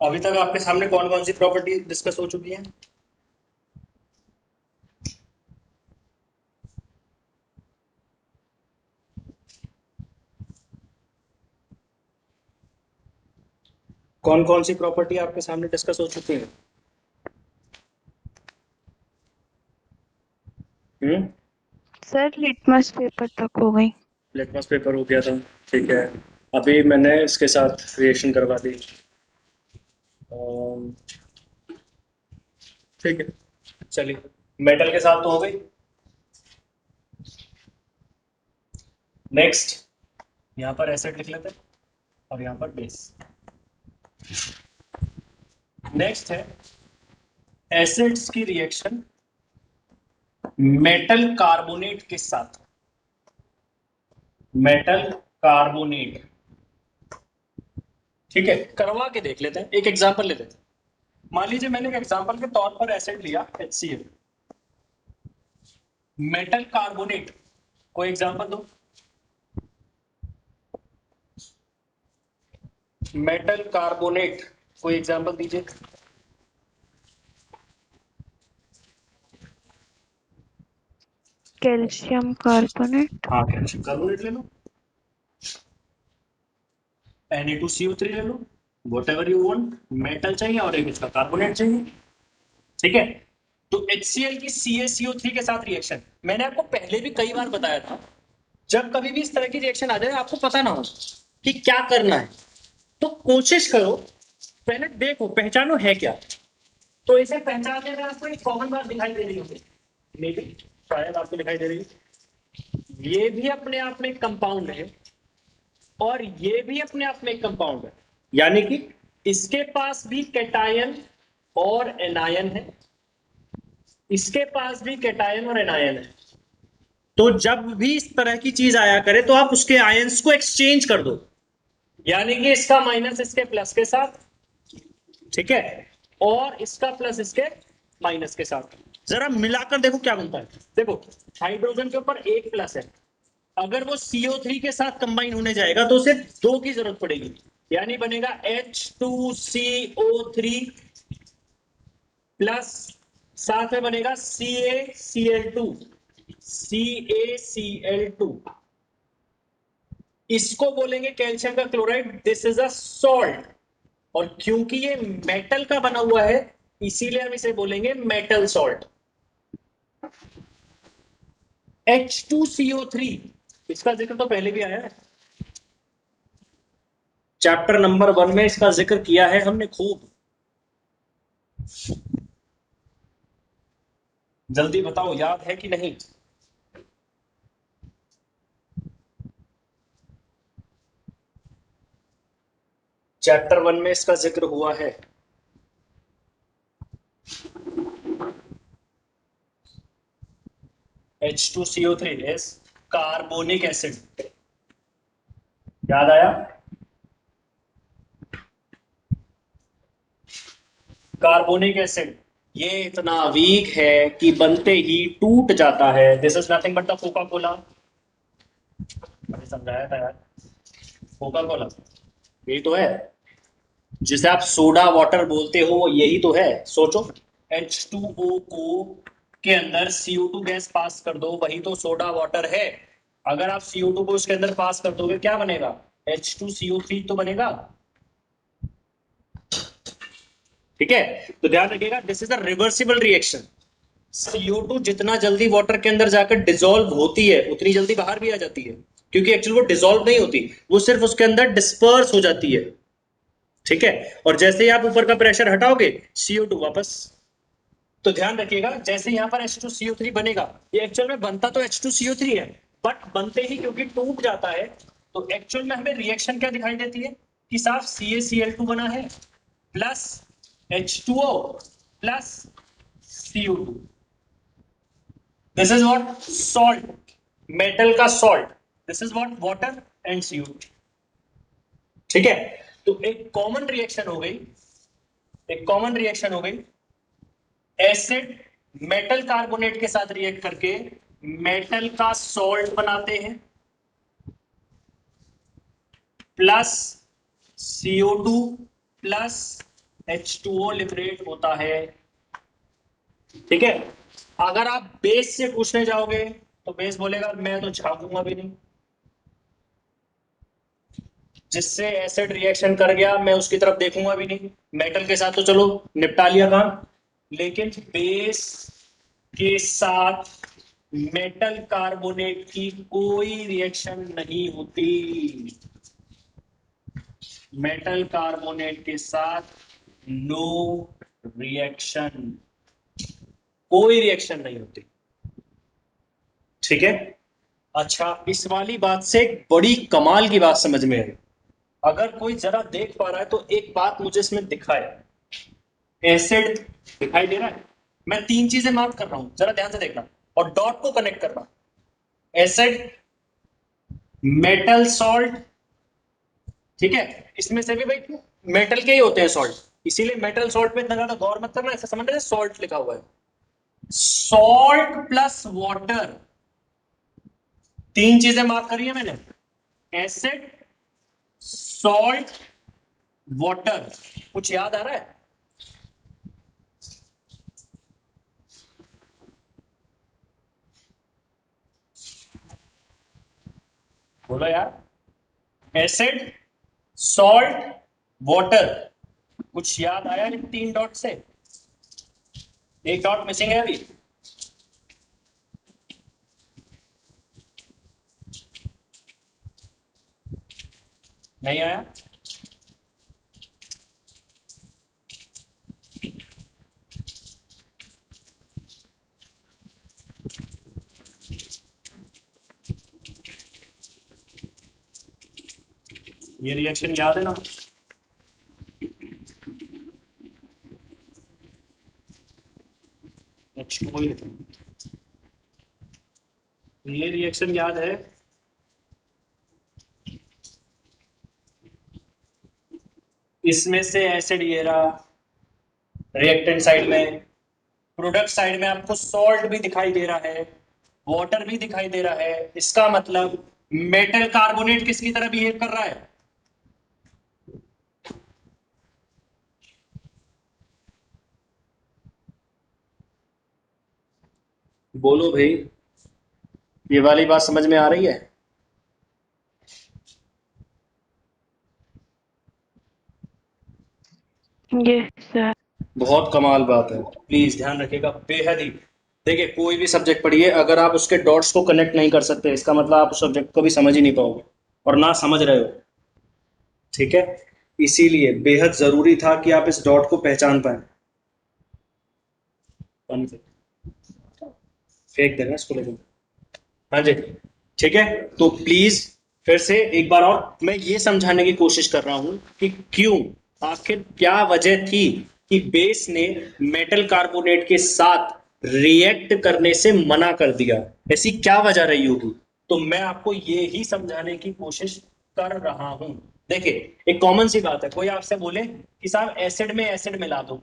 अभी तक आपके सामने कौन कौन सी प्रॉपर्टी डिस्कस हो चुकी है? कौन कौन सी प्रॉपर्टी आपके सामने डिस्कस हो चुकी है? सर लिटमस पेपर तक हो गई। लिटमस पेपर हो गया था। ठीक है, अभी मैंने इसके साथ रिएक्शन करवा दी। अम, ठीक है, चलिए मेटल के साथ तो हो गई। नेक्स्ट, यहाँ पर एसिड लिख लेते हैं और यहाँ पर बेस। नेक्स्ट है एसिड्स की रिएक्शन मेटल कार्बोनेट के साथ। मेटल कार्बोनेट, ठीक है, करवा के देख लेते हैं, एक एग्जांपल ले लेते हैं। मान लीजिए मैंने एक एग्जांपल के तौर पर एसिड लिया HCl, मेटल कार्बोनेट, कोई एग्जांपल दो। मेटल कार्बोनेट, कोई एग्जांपल दीजिए। Calcium carbonate. हाँ, कैल्शियम कार्बोनेट ले लो, Na2CO3 ले लो, whatever you want. Metal चाहिए और एक इसका कार्बोनेट चाहिए, ठीक है। तो HCl की CaCO3 के साथ रिएक्शन, मैंने आपको पहले भी कई बार बताया था, जब कभी भी इस तरह की रिएक्शन आ जाए आपको पता ना हो कि क्या करना है, तो कोशिश करो पहले देखो पहचानो है क्या। तो इसे पहचानने में आपको एक कॉमन बात दिखाई दे रही होगी, मे बी शायद आपको दिखाई दे रही है, ये भी अपने आप में एक कंपाउंड है और ये भी अपने आप में एक कंपाउंड है, यानी कि इसके पास भी कैटायन और एनायन है, इसके पास भी कैटायन और एनायन है। तो जब भी इस तरह की चीज आया करे तो आप उसके आयंस को एक्सचेंज कर दो, यानी कि इसका माइनस इसके प्लस के साथ, ठीक है, और इसका प्लस इसके माइनस के साथ। जरा मिलाकर देखो क्या बनता है। देखो हाइड्रोजन के ऊपर एक प्लस है, अगर वो CO3 के साथ कंबाइन होने जाएगा तो उसे दो की जरूरत पड़ेगी, यानी बनेगा H2CO3 प्लस साथ में बनेगा CaCl2, CaCl2, इसको बोलेंगे कैल्शियम का chloride, this is a salt. और क्योंकि ये मेटल का बना हुआ है इसीलिए हम इसे बोलेंगे मेटल सॉल्ट। H2CO3, इसका जिक्र तो पहले भी आया है, चैप्टर नंबर 1 में इसका जिक्र किया है हमने खूब। जल्दी बताओ याद है कि नहीं? चैप्टर 1 में इसका जिक्र हुआ है। H2CO3 इज कार्बोनिक एसिड, याद आया? कार्बोनिक एसिड ये इतना वीक है कि बनते ही टूट जाता है। This is nothing but the Coca Cola, मैंने समझाया था यार, कोका कोला यही तो है, जिसे आप सोडा वाटर बोलते हो, यही तो है। सोचो H2O को के अंदर CO2 गैस पास कर दो, वही तो सोडा वाटर है। अगर आप CO2 को उसके अंदर पास कर दोगे क्या बनेगा? H2CO3 तो बनेगा, ठीक है। तो ध्यान रखिएगा, this is a reversible reaction. CO2 जितना जल्दी वाटर के अंदर जाकर डिसॉल्व होती है उतनी जल्दी बाहर भी आ जाती है, क्योंकि एक्चुअली वो डिसॉल्व नहीं होती, वो सिर्फ उसके अंदर डिस्पर्स हो जाती है, ठीक है। और जैसे ही आप ऊपर का प्रेशर हटाओगे CO2 वापस। तो ध्यान रखिएगा, जैसे यहां पर H2CO3 बनेगा, ये एक्चुअल में बनता तो H2CO3 है, बट बनते ही क्योंकि टूट जाता है तो एक्चुअल में हमें रिएक्शन क्या दिखाई देती है कि साफ CaCl2 बना है plus H2O plus CO2। This is what salt, metal का salt, this is what water and CO2, ठीक है। तो एक कॉमन रिएक्शन हो गई, एक कॉमन रिएक्शन हो गई, एसिड मेटल कार्बोनेट के साथ रिएक्ट करके मेटल का सॉल्ट बनाते हैं plus CO2 plus H2O liberate होता है। ठीक है, अगर आप बेस से पूछने जाओगे तो बेस बोलेगा मैं तो झांकूंगा भी नहीं, जिससे एसिड रिएक्शन कर गया मैं उसकी तरफ देखूंगा भी नहीं। मेटल के साथ तो चलो निपटा लिया काम, लेकिन बेस के साथ मेटल कार्बोनेट की कोई रिएक्शन नहीं होती। मेटल कार्बोनेट के साथ नो रिएक्शन, कोई रिएक्शन नहीं होती। ठीक है, अच्छा इस वाली बात से एक बड़ी कमाल की बात समझ में आई। अगर कोई जरा देख पा रहा है तो एक बात मुझे इसमें दिखाए, एसिड दिखाई दे रहा है, मैं तीन चीजें मार्क कर रहा हूं, जरा ध्यान से देखना और डॉट को कनेक्ट करना। एसिड, मेटल सॉल्ट, ठीक है, इसमें से भी भाई मेटल के ही होते हैं सॉल्ट, इसीलिए मेटल सॉल्ट पे इतना ज्यादा गौर मत करना, ऐसा समझ रहे सॉल्ट लिखा हुआ है। सॉल्ट प्लस वाटर, तीन चीजें मार्क करी है मैंने, एसिड, सॉल्ट, वाटर। कुछ याद आ रहा है? बोलो यार, एसिड, सॉल्ट, वाटर, कुछ याद आया इन तीन डॉट से? एक डॉट मिसिंग है अभी। नहीं आया? ये रिएक्शन याद है ना? H2O, ये रिएक्शन याद है? इसमें से एसिड ये रहा रिएक्टेंट साइड में, प्रोडक्ट साइड में आपको सॉल्ट भी दिखाई दे रहा है, वाटर भी दिखाई दे रहा है। इसका मतलब मेटल कार्बोनेट किसकी तरह बिहेव कर रहा है? बोलो भाई, ये वाली बात समझ में आ रही है? Yes sir. बहुत कमाल बात है, प्लीज ध्यान रखिएगा, बेहद ही। देखिए कोई भी सब्जेक्ट पढ़िए, अगर आप उसके डॉट्स को कनेक्ट नहीं कर सकते इसका मतलब आप उस सब्जेक्ट को भी समझ ही नहीं पाओगे और ना समझ रहे हो। ठीक है, इसीलिए बेहद जरूरी था कि आप इस डॉट को पहचान पाए। फेंक देना इसको, लेकिन हाँ जी। ठीक है, तो प्लीज फिर से एक बार और मैं ये समझाने की कोशिश कर रहा हूं कि क्यों, आखिर क्या वजह थी कि बेस ने मेटल कार्बोनेट के साथ रिएक्ट करने से मना कर दिया, ऐसी क्या वजह रही होगी। तो मैं आपको ये ही समझाने की कोशिश कर रहा हूं। देखिए एक कॉमन सी बात है, कोई आपसे बोले कि साहब एसिड में एसिड मिला दो,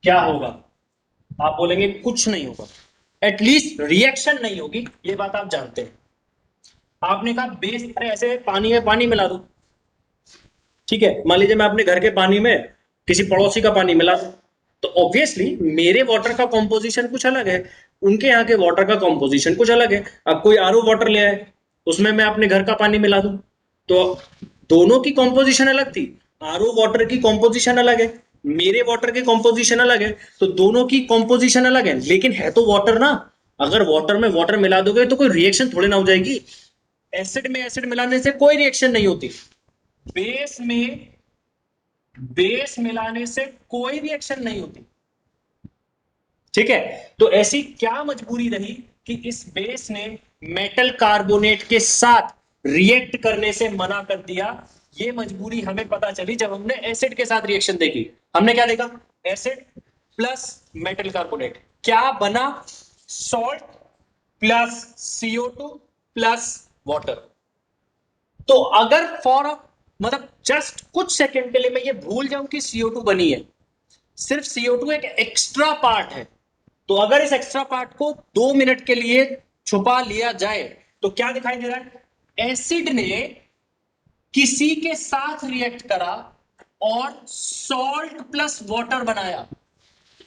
क्या होगा? आप बोलेंगे कुछ नहीं होगा, एटलीस्ट रिएक्शन नहीं होगी, ये बात आप जानते हैं। आपने कहा बेस, अरे ऐसे पानी में पानी मिला दो, ठीक है, मान लीजिए मैं अपने घर के पानी में किसी पड़ोसी का पानी मिला दूं, तो ऑब्वियसली मेरे वाटर का कॉम्पोजिशन कुछ अलग है, उनके यहाँ के वाटर का कॉम्पोजिशन कुछ अलग है। अब कोई आरओ वाटर ले आए, उसमें मैं अपने घर का पानी मिला दूं, तो दोनों की कॉम्पोजिशन अलग थी। आरओ वाटर की कॉम्पोजिशन अलग है, मेरे वाटर की कॉम्पोजिशन अलग है, तो दोनों की कॉम्पोजिशन अलग है, लेकिन है तो वाटर ना। अगर वाटर में वाटर मिला दोगे तो कोई रिएक्शन थोड़ी ना हो जाएगी। एसिड में एसिड मिलाने से कोई रिएक्शन नहीं होती, बेस में बेस मिलाने से कोई रिएक्शन नहीं होती। ठीक है, तो ऐसी क्या मजबूरी रही कि इस बेस ने मेटल कार्बोनेट के साथ रिएक्ट करने से मना कर दिया? ये मजबूरी हमें पता चली जब हमने एसिड के साथ रिएक्शन देखी। हमने क्या देखा? एसिड प्लस मेटल कार्बोनेट क्या बना? Salt plus CO2 plus water. तो अगर फॉर मतलब जस्ट कुछ सेकंड के लिए मैं ये भूल जाऊं कि CO2 बनी है, सिर्फ CO2 एक एक्स्ट्रा पार्ट है, तो अगर इस एक्स्ट्रा पार्ट को 2 मिनट के लिए छुपा लिया जाए तो क्या दिखाई दे रहा है? एसिड ने किसी के साथ रिएक्ट करा और सॉल्ट प्लस वाटर बनाया।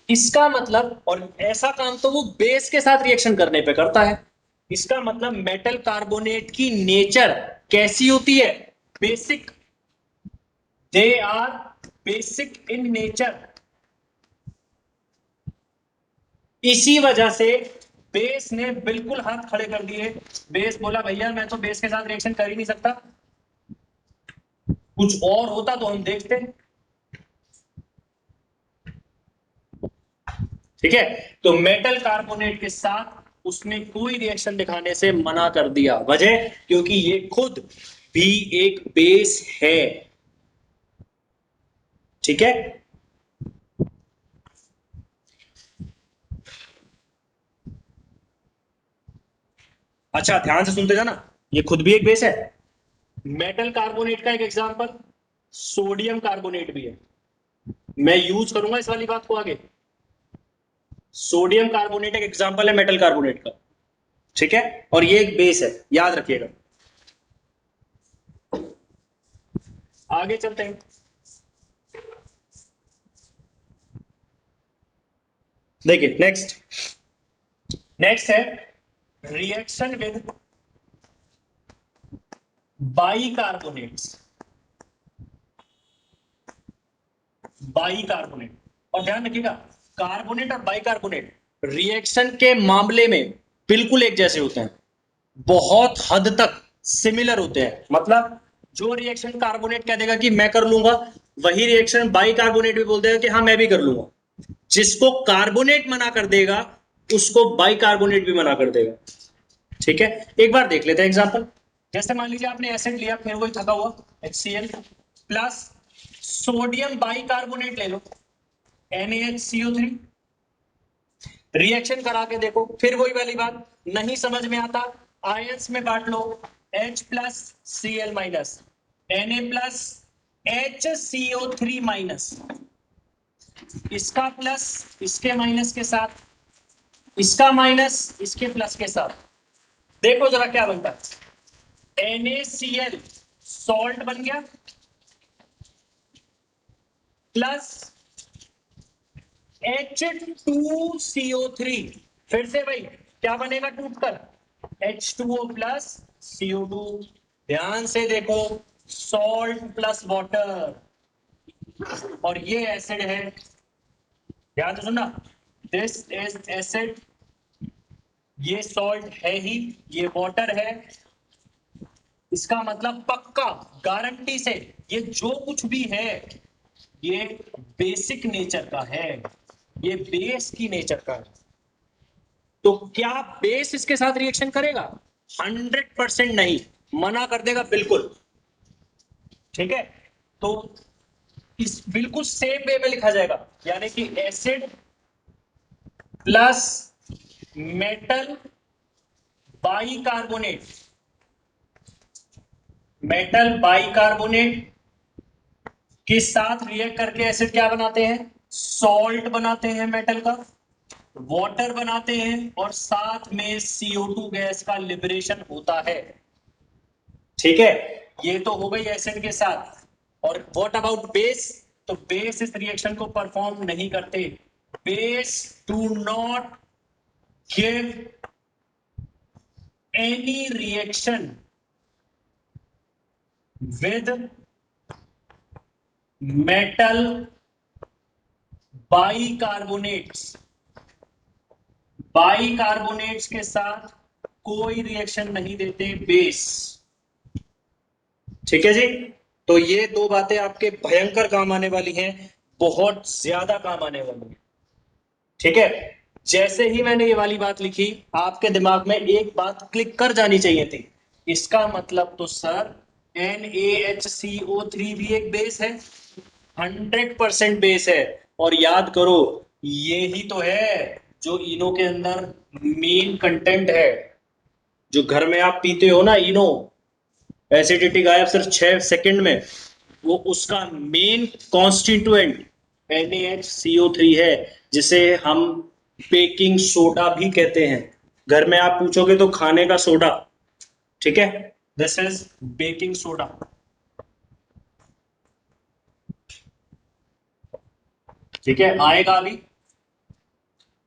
इसका मतलब, और ऐसा काम तो वो बेस के साथ रिएक्शन करने पे करता है, इसका मतलब मेटल कार्बोनेट की नेचर कैसी होती है? Basic. They are basic in nature. इसी वजह से बेस ने बिल्कुल हाथ खड़े कर दिए। बेस बोला भैया मैं तो बेस के साथ रिएक्शन कर ही नहीं सकता, कुछ और होता तो हम देखते। ठीक है, तो मेटल कार्बोनेट के साथ उसने कोई रिएक्शन दिखाने से मना कर दिया। वजह, क्योंकि ये खुद भी एक बेस है। ठीक है, अच्छा ध्यान से सुनते जाना, ये खुद भी एक बेस है। मेटल कार्बोनेट का एक एग्जांपल सोडियम कार्बोनेट भी है। मैं यूज करूंगा इस वाली बात को आगे। सोडियम कार्बोनेट एक एग्जांपल है मेटल कार्बोनेट का। ठीक है, और ये एक बेस है, याद रखिएगा। आगे चलते हैं। देखिए नेक्स्ट, नेक्स्ट है रिएक्शन विद बाइकार्बोनेट्स। बाइकार्बोनेट, और ध्यान रखिएगा कार्बोनेट और बाइकार्बोनेट रिएक्शन के मामले में बिल्कुल एक जैसे होते हैं, बहुत हद तक सिमिलर होते हैं। मतलब जो रिएक्शन कार्बोनेट कह देगा कि मैं कर लूंगा, वही रिएक्शन बाइकार्बोनेट भी बोल देगा कि हाँ मैं भी कर लूंगा। जिसको कार्बोनेट मना कर देगा उसको बाइकार्बोनेट भी मना कर देगा। ठीक है, एक बार देख लेते हैं एग्जांपल। जैसे मान लीजिए आपने एसिड लिया, फिर वही थका हुआ HCl प्लस सोडियम बाइकार्बोनेट ले लो, NaHCO3। रिएक्शन करा के देखो, फिर वही वाली बात, नहीं समझ में आता आयंस में बांट लो, H plus Cl minus, Na plus HCO3 minus, इसका प्लस इसके माइनस के साथ, इसका माइनस इसके प्लस के साथ। देखो जरा क्या बनता है, NaCl सॉल्ट बन गया प्लस H2CO3, फिर से भाई क्या बनेगा टूटकर, H2O प्लस CO2। ध्यान से देखो, सॉल्ट प्लस वाटर, और ये एसिड है। ध्यान से सुनना, दिस इज एसिड, ये सॉल्ट है ही, ये वाटर है। इसका मतलब पक्का गारंटी से ये जो कुछ भी है ये बेसिक नेचर का है, ये बेस की नेचर का है। तो क्या बेस इसके साथ रिएक्शन करेगा? 100% नहीं, मना कर देगा बिल्कुल। ठीक है, तो इस बिल्कुल सेम वे में लिखा जाएगा, यानी कि acid plus metal bicarbonate, metal bicarbonate के साथ रिएक्ट करके एसिड क्या बनाते हैं, सॉल्ट बनाते हैं मेटल का, वाटर बनाते हैं, और साथ में CO2 गैस का लिबरेशन होता है। ठीक है, ये तो हो गई एसिड के साथ। और व्हाट अबाउट बेस? तो बेस इस रिएक्शन को परफॉर्म नहीं करते। Base do not give any reaction with metal bicarbonates. Bicarbonates के साथ कोई रिएक्शन नहीं देते बेस। ठीक है जी, तो ये दो बातें आपके भयंकर काम आने वाली हैं, बहुत ज्यादा काम आने वाली है। ठीक है, जैसे ही मैंने ये वाली बात लिखी आपके दिमाग में एक बात क्लिक कर जानी चाहिए थी, इसका मतलब तो सर NaHCO3 भी एक बेस है, 100% बेस है। और याद करो ये ही तो है जो इनो के अंदर मेन कंटेंट है। जो घर में आप पीते हो ना इनो, एसिडिटी गायब सिर्फ 6 सेकंड में, वो उसका मेन कॉन्स्टिट्यूएंट NaHCO3 है, जिसे हम बेकिंग सोडा भी कहते हैं। घर में आप पूछोगे तो खाने का सोडा, ठीक है, दिस इज बेकिंग सोडा। ठीक है, आएगा अभी।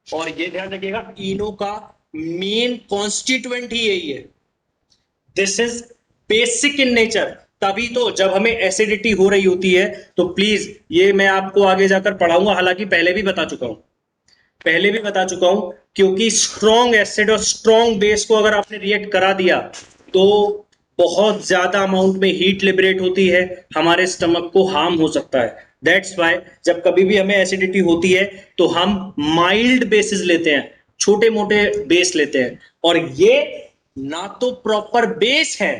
और ये ध्यान रखिएगा, इनो का मेन कॉन्स्टिट्यूएंट ही यही है। This is basic in nature. तभी तो जब हमें एसिडिटी हो रही होती है, तो प्लीज ये मैं आपको आगे जाकर पढ़ाऊंगा, हालांकि पहले भी बता चुका हूं, पहले भी बता चुका हूं, क्योंकि स्ट्रॉन्ग एसिड और स्ट्रॉन्ग बेस को अगर आपने रिएक्ट करा दिया तो बहुत ज्यादा अमाउंट में हीट लिबरेट होती है, हमारे स्टमक को हार्म हो सकता है। दैट्स वाई जब कभी भी हमें एसिडिटी होती है तो हम माइल्ड बेसिस लेते हैं, छोटे मोटे बेस लेते हैं। और ये ना तो प्रॉपर बेस है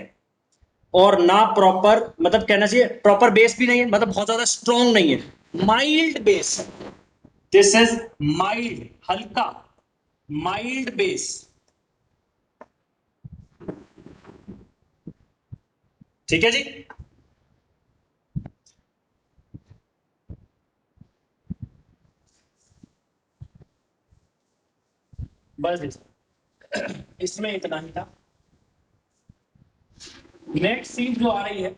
और ना प्रॉपर, मतलब कहना चाहिए प्रॉपर बेस भी नहीं है, मतलब बहुत ज्यादा स्ट्रॉन्ग नहीं है, mild base. This is mild, हल्का, माइल्ड बेस। ठीक है जी। बस इसमें इतना ही था। नेक्स्ट चीज जो आ रही है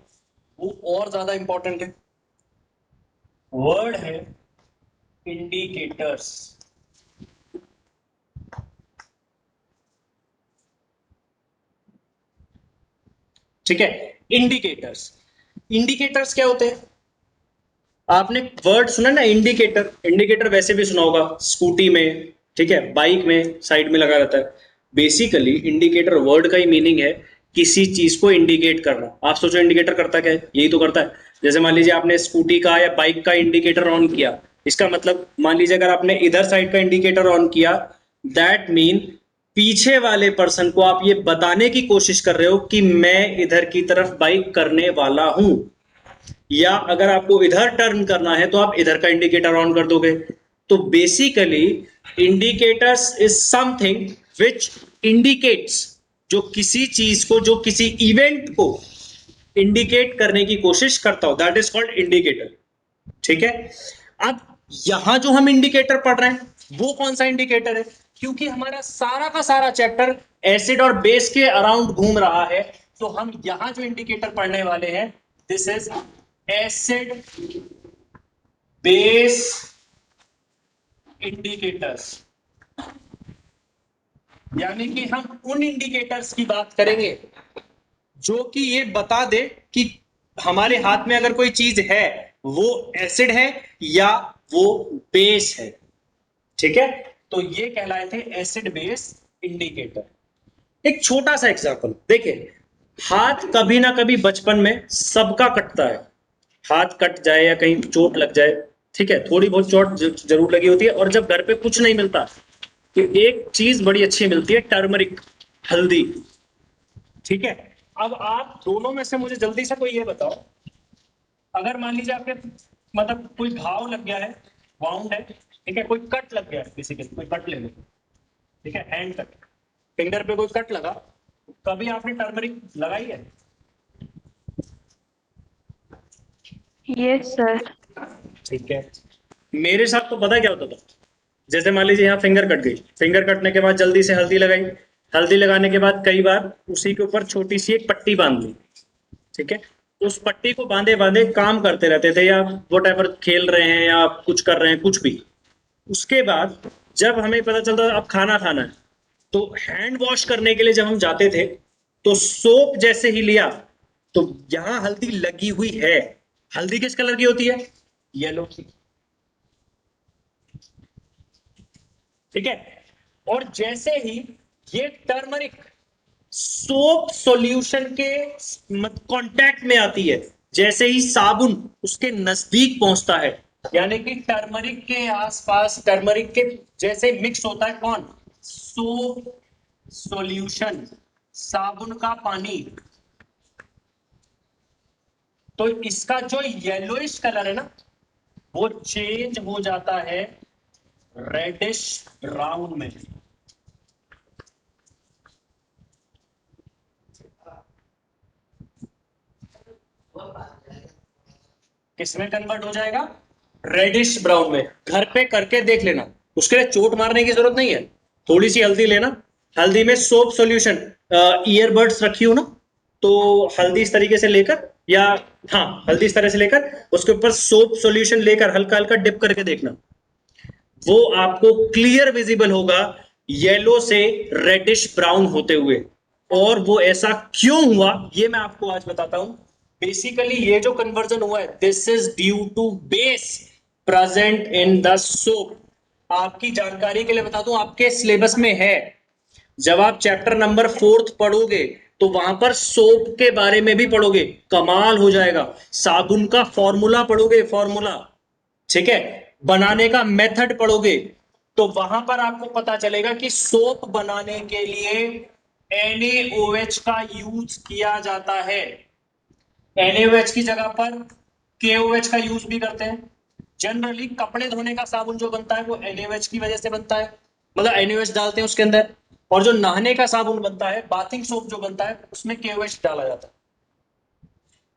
वो और ज्यादा इंपॉर्टेंट है, वर्ड है इंडिकेटर्स। ठीक है, इंडिकेटर्स। इंडिकेटर्स क्या होते हैं? आपने वर्ड सुना ना, इंडिकेटर। इंडिकेटर वैसे भी सुना होगा स्कूटी में, ठीक है, बाइक में साइड में लगा रहता है। बेसिकली इंडिकेटर वर्ड का ही मीनिंग है किसी चीज को इंडिकेट करना। आप सोचो इंडिकेटर करता क्या है? यही तो करता है। जैसे मान लीजिए आपने स्कूटी का या बाइक का इंडिकेटर ऑन किया, इसका मतलब मान लीजिए अगर आपने इधर साइड का इंडिकेटर ऑन किया, दैट मीन पीछे वाले पर्सन को आप ये बताने की कोशिश कर रहे हो कि मैं इधर की तरफ बाइक करने वाला हूं। या अगर आपको इधर टर्न करना है तो आप इधर का इंडिकेटर ऑन कर दोगे। तो basically indicators is something which indicates, जो किसी चीज को, जो किसी इवेंट को इंडिकेट करने की कोशिश करता हो, दैट इज कॉल्ड इंडिकेटर। ठीक है। अब यहां जो हम इंडिकेटर पढ़ रहे हैं वो कौन सा इंडिकेटर है? क्योंकि हमारा सारा का सारा चैप्टर एसिड और बेस के अराउंड घूम रहा है, तो हम यहां जो इंडिकेटर पढ़ने वाले हैं, this is acid base indicators. यानी कि हम उन इंडिकेटर्स की बात करेंगे जो कि ये बता दे कि हमारे हाथ में अगर कोई चीज है वो एसिड है या वो बेस है। ठीक है, तो ये कहलाए थे एसिड बेस इंडिकेटर। एक छोटा सा एग्जांपल देखिए, हाथ कभी ना कभी बचपन में सबका कटता है। हाथ कट जाए या कहीं चोट लग जाए, ठीक है, थोड़ी बहुत चोट जरूर लगी होती है। और जब घर पे कुछ नहीं मिलता तो एक चीज बड़ी अच्छी मिलती है, टर्मरिक, हल्दी। ठीक है। अब आप दोनों में से मुझे जल्दी से कोई ये बताओ, अगर मान लीजिए आपके मतलब कोई घाव लग गया है, वाउंड है, ठीक है, कोई कट लग गया है, बेसिकली कोई कट ले लो, ठीक है, हैंड कट, फिंगर पे कोई कट लगा, कभी आपने टर्मरिक लगाई है? Yes sir. ठीक है। मेरे साथ तो पता क्या होता था, जैसे मान लीजिए यहाँ फिंगर कट गई, फिंगर कटने के बाद जल्दी से हल्दी लगाई, हल्दी लगाने के बाद कई बार उसी के ऊपर छोटी सी एक पट्टी बांध ली। ठीक है, उस पट्टी को बांधे बांधे काम करते रहते थे, या वट एवर खेल रहे हैं या कुछ कर रहे हैं, कुछ भी। उसके बाद जब हमें पता चलता अब खाना खाना है, तो हैंड वॉश करने के लिए जब हम जाते थे, तो सोप जैसे ही लिया तो यहां हल्दी लगी हुई है। हल्दी किस कलर की होती है? येलो की। ठीक है। और जैसे ही ये टर्मरिक सोप सॉल्यूशन के कांटेक्ट में आती है, जैसे ही साबुन उसके नजदीक पहुंचता है, यानी कि टर्मरिक के आसपास, टर्मरिक के जैसे मिक्स होता है कौन? सोप सॉल्यूशन, साबुन का पानी। तो इसका जो येलोइश कलर है ना, वो चेंज हो जाता है रेडिश ब्राउन में। किसमें कन्वर्ट हो जाएगा? रेडिश ब्राउन में। घर पे करके देख लेना, उसके लिए चोट मारने की जरूरत नहीं है। थोड़ी सी हल्दी लेना, हल्दी में सोप सॉल्यूशन, ईयरबड्स रखी हो ना, तो हल्दी इस तरीके से लेकर, या हाँ, हल्दी इस तरह से लेकर उसके ऊपर सोप सॉल्यूशन लेकर हल्का हल्का डिप करके देखना, वो आपको क्लियर विजिबल होगा येलो से रेडिश ब्राउन होते हुए। और वो ऐसा क्यों हुआ ये मैं आपको आज बताता हूं। बेसिकली ये जो कन्वर्जन हुआ है this is due to base present in the soap. आपकी जानकारी के लिए बता दूं, आपके सिलेबस में है, जब आप चैप्टर नंबर 4 पढ़ोगे तो वहां पर सोप के बारे में भी पढ़ोगे, कमाल हो जाएगा। साबुन का फॉर्मूला पढ़ोगे, फॉर्मूला, ठीक है, बनाने का मेथड पढ़ोगे, तो वहां पर आपको पता चलेगा कि सोप बनाने के लिए NaOH का यूज किया जाता है। NaOH की जगह पर KOH का यूज भी करते हैं। जनरली कपड़े धोने का साबुन जो बनता है वो NaOH की वजह से बनता है, मतलब NaOH डालते हैं उसके अंदर। और जो नहाने का साबुन बनता है, बाथिंग सोप जो बनता है, उसमें KOH डाला जाता है।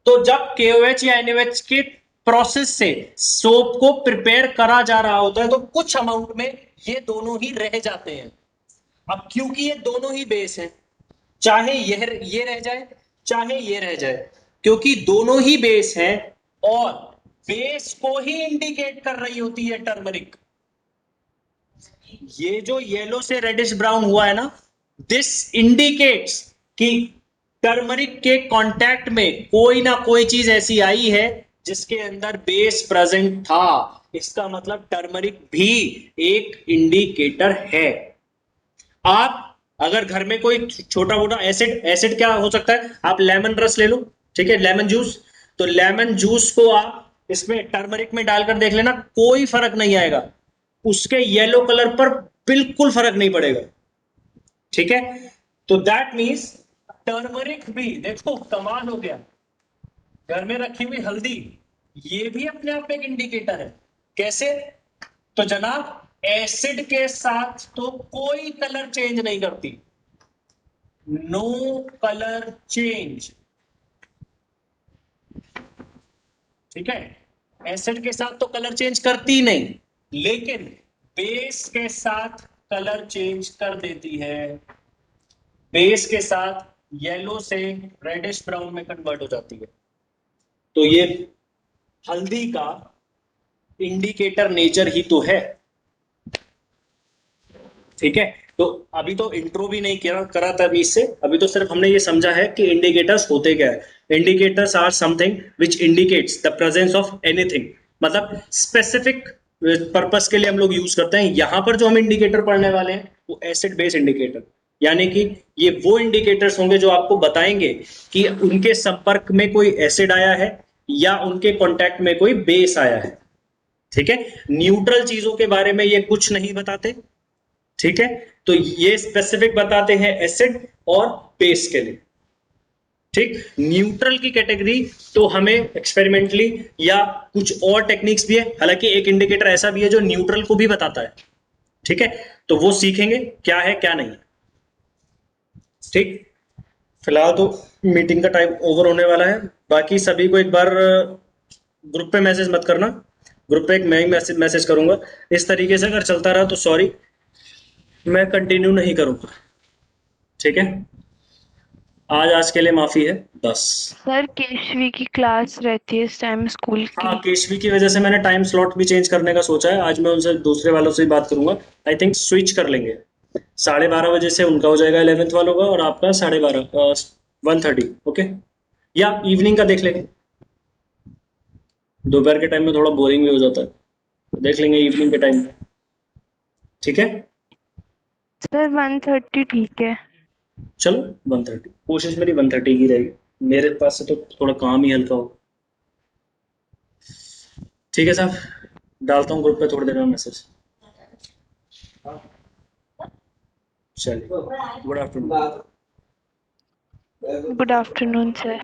तो जब KOH या NaOH के प्रोसेस से सोप को प्रिपेयर करा जा रहा होता है तो कुछ अमाउंट में ये दोनों ही रह जाते हैं। अब क्योंकि ये दोनों ही बेस हैं, चाहे ये रह जाए चाहे ये रह जाए, क्योंकि दोनों ही बेस हैं और बेस को ही इंडिकेट कर रही होती है टर्मरिक। ये जो येलो से रेडिश ब्राउन हुआ है ना, दिस इंडिकेट्स कि टर्मरिक के कांटेक्ट में कोई ना कोई चीज ऐसी आई है जिसके अंदर बेस प्रेजेंट था। इसका मतलब टर्मरिक भी एक इंडिकेटर है। आप अगर घर में कोई छोटा मोटा एसिड, एसिड क्या हो सकता है, आप लेमन रस ले लो, ठीक है, लेमन जूस, तो लेमन जूस को आप इसमें टर्मरिक में डालकर देख लेना, कोई फर्क नहीं आएगा, उसके येलो कलर पर बिल्कुल फर्क नहीं पड़ेगा, ठीक है। तो दैट मीन्स टर्मरिक भी, देखो कमाल हो गया, घर में रखी हुई हल्दी ये भी अपने आप में एक इंडिकेटर है। कैसे? तो जनाब एसिड के साथ तो कोई कलर चेंज नहीं करती, नो कलर चेंज, ठीक है, एसिड के साथ तो कलर चेंज करती ही नहीं, लेकिन बेस के साथ कलर चेंज कर देती है। बेस के साथ येलो से रेडिश ब्राउन में कन्वर्ट हो जाती है। तो ये हल्दी का इंडिकेटर नेचर ही तो है, ठीक है। तो अभी तो इंट्रो भी नहीं करा था अभी इससे, अभी तो सिर्फ हमने ये समझा है कि इंडिकेटर्स होते क्या है। Indicators are something which indicates the presence of anything, मतलब स्पेसिफिक पर्पस के लिए हम लोग यूज करते हैं। यहां पर जो हम इंडिकेटर पढ़ने वाले हैं वो एसिड बेस इंडिकेटर, यानी कि ये वो इंडिकेटर्स होंगे जो आपको बताएंगे कि उनके संपर्क में कोई एसिड आया है या उनके कांटेक्ट में कोई बेस आया है, ठीक है। न्यूट्रल चीजों के बारे में ये कुछ नहीं बताते, ठीक है। तो ये स्पेसिफिक बताते हैं एसिड और बेस के लिए, ठीक। न्यूट्रल की कैटेगरी तो हमें एक्सपेरिमेंटली या कुछ और टेक्निक्स भी है, हालांकि एक इंडिकेटर ऐसा भी है जो न्यूट्रल को भी बताता है, ठीक है। तो वो सीखेंगे क्या है क्या नहीं, ठीक। फिलहाल तो मीटिंग का टाइम ओवर होने वाला है। बाकी सभी को एक बार ग्रुप पे मैसेज मत करना, ग्रुप पे एक मैं ही मैसेज करूंगा। इस तरीके से अगर चलता रहा तो सॉरी, मैं कंटिन्यू नहीं करूंगा, ठीक है। आज के लिए माफी है, बस। सर केशवी की क्लास रहती है इस टाइम स्कूल हाँ, की। केशवी की वजह से मैंने टाइम स्लॉट भी चेंज करने का सोचा है। आज मैं उनसे दूसरे वालों से भी बात करूंगा, आई थिंक स्विच कर लेंगे। 12:30 बजे से उनका हो जाएगा 11th वालों का, और आपका 12:30 1:30, ओके। या इवनिंग का देख लेंगे, दोपहर के टाइम में थोड़ा बोरिंग भी हो जाता है, तो देख लेंगे इवनिंग के टाइम में, ठीक है। सर 1:30 ठीक है। चलो 1:30, कोशिश मेरी 1:30 की रहेगी, मेरे पास से तो थोड़ा काम ही हल्का हो, ठीक है साहब। डालता हूँ ग्रुप पे थोड़ी देर में मैसेज। चलिए, good afternoon. Good afternoon sir.